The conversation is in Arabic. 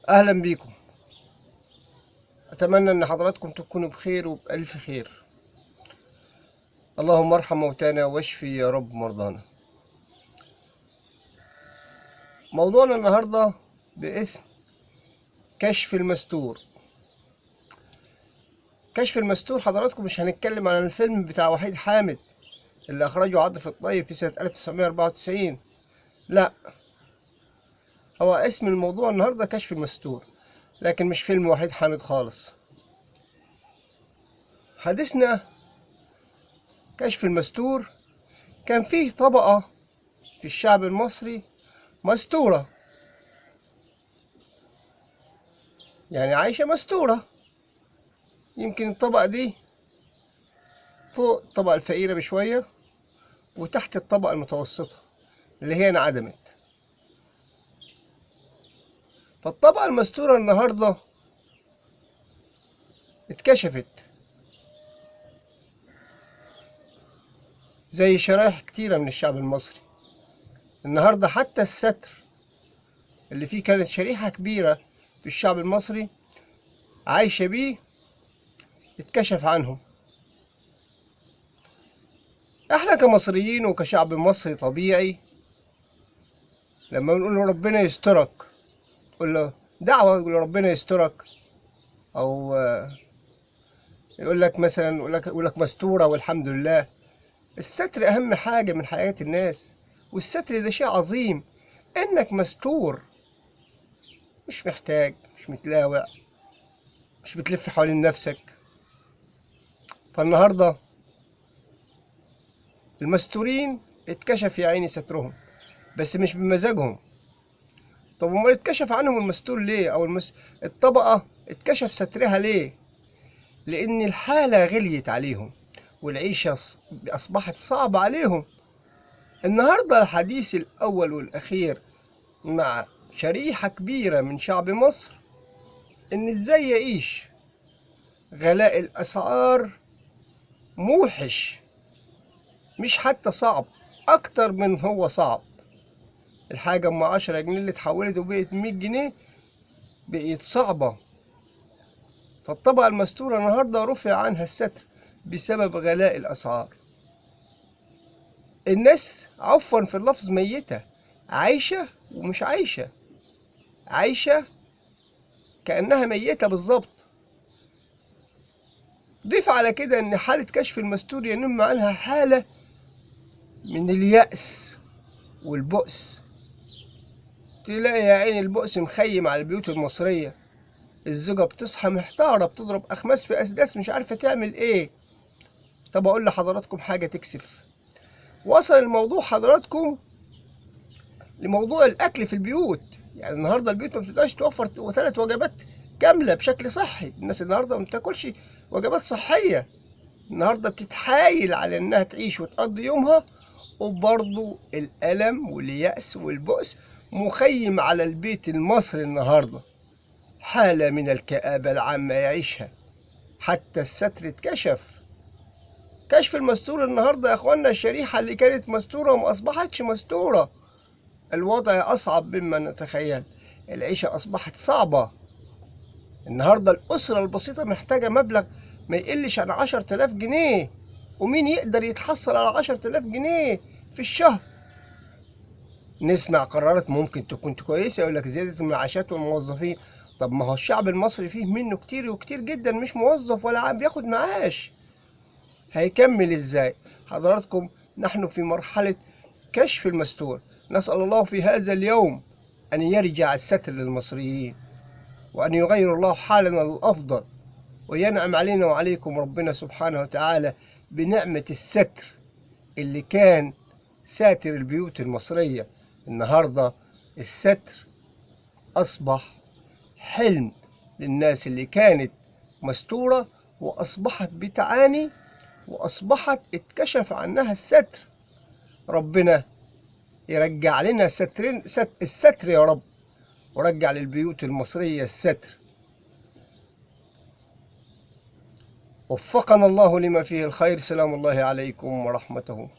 أهلا بيكم. أتمنى أن حضراتكم تكونوا بخير وبألف خير. اللهم ارحم موتانا واشفي يا رب مرضانا. موضوعنا النهاردة باسم كشف المستور. كشف المستور حضراتكم مش هنتكلم عن الفيلم بتاع وحيد حامد اللي أخرجه عاطف الطيب في سنة 1994. لا، هو اسم الموضوع النهاردة كشف المستور، لكن مش فيلم وحيد حامد خالص. حديثنا كشف المستور. كان فيه طبقة في الشعب المصري مستورة، يعني عايشة مستورة. يمكن الطبقة دي فوق الطبقة الفقيرة بشوية وتحت الطبقة المتوسطة اللي هي انعدمت. فالطبقة المستورة النهاردة اتكشفت زي شرائح كتيرة من الشعب المصري. النهاردة حتى الستر اللي فيه كانت شريحة كبيرة في الشعب المصري عايشة بيه اتكشف عنهم. احنا كمصريين وكشعب مصري طبيعي لما بنقول له ربنا يسترك، تقول له دعوة يقول له ربنا يسترك، او يقول لك مثلا يقول لك مستورة والحمد لله. الستر أهم حاجة من حياة الناس، والستر ده شيء عظيم. إنك مستور، مش محتاج، مش متلاوع، مش بتلف حوالين نفسك. فالنهاردة المستورين اتكشف يا عيني سترهم، بس مش بمزاجهم. طب امال اتكشف عنهم المستور ليه؟ أو الطبقة اتكشف سترها ليه؟ لأن الحالة غليت عليهم والعيشة أصبحت صعبة عليهم. النهاردة الحديث الأول والأخير مع شريحة كبيرة من شعب مصر إن إزاي يعيش. غلاء الأسعار موحش، مش حتى صعب، أكتر من هو صعب. الحاجة أم 10 جنيه اللي اتحولت وبقت 100 جنيه بقت صعبة. فالطبقة المستورة النهاردة رفع عنها الستر بسبب غلاء الأسعار. الناس عفوا في اللفظ ميتة، عايشة ومش عايشة، عايشة كأنها ميتة بالظبط. ضيف على كده إن حالة كشف المستور ينم عنها حالة من اليأس والبؤس. تلاقي يا عيني البؤس مخيم على البيوت المصرية. الزوجة بتصحى محتارة، بتضرب أخماس في أسداس، مش عارفة تعمل إيه. طب أقول لحضراتكم حاجة تكسف. وصل الموضوع حضراتكم لموضوع الأكل في البيوت. يعني النهاردة البيوت ما بتقدرش توفر 3 وجبات كاملة بشكل صحي. الناس النهاردة ما بتاكلش وجبات صحية. النهاردة بتتحايل على إنها تعيش وتقضي يومها، وبرضه الألم واليأس والبؤس مخيم على البيت المصري النهاردة. حالة من الكآبة العامة يعيشها. حتى الستر اتكشف. كشف المستور النهاردة يا اخوانا، الشريحة اللي كانت مستورة وما أصبحتش مستورة. الوضع أصعب مما نتخيل. العيشة أصبحت صعبة. النهاردة الأسرة البسيطة محتاجة مبلغ ما يقلش عن 10,000 جنيه. ومين يقدر يتحصل على 10,000 جنيه في الشهر؟ نسمع قرارات ممكن تكون كويسة، يقول لك زيادة المعاشات والموظفين. طب ما هو الشعب المصري فيه منه كتير وكتير جدا مش موظف ولا بياخد معاش. هيكمل ازاي؟ حضراتكم نحن في مرحلة كشف المستور. نسأل الله في هذا اليوم أن يرجع الستر للمصريين، وأن يغير الله حالنا للأفضل، وينعم علينا وعليكم ربنا سبحانه وتعالى بنعمة الستر اللي كان ساتر البيوت المصرية. النهاردة الستر أصبح حلم للناس اللي كانت مستورة وأصبحت بتعاني، وأصبحت اتكشف عنها الستر. ربنا يرجع لنا الستر يا رب، ورجع للبيوت المصرية الستر. وفقنا الله لما فيه الخير. سلام الله عليكم ورحمته.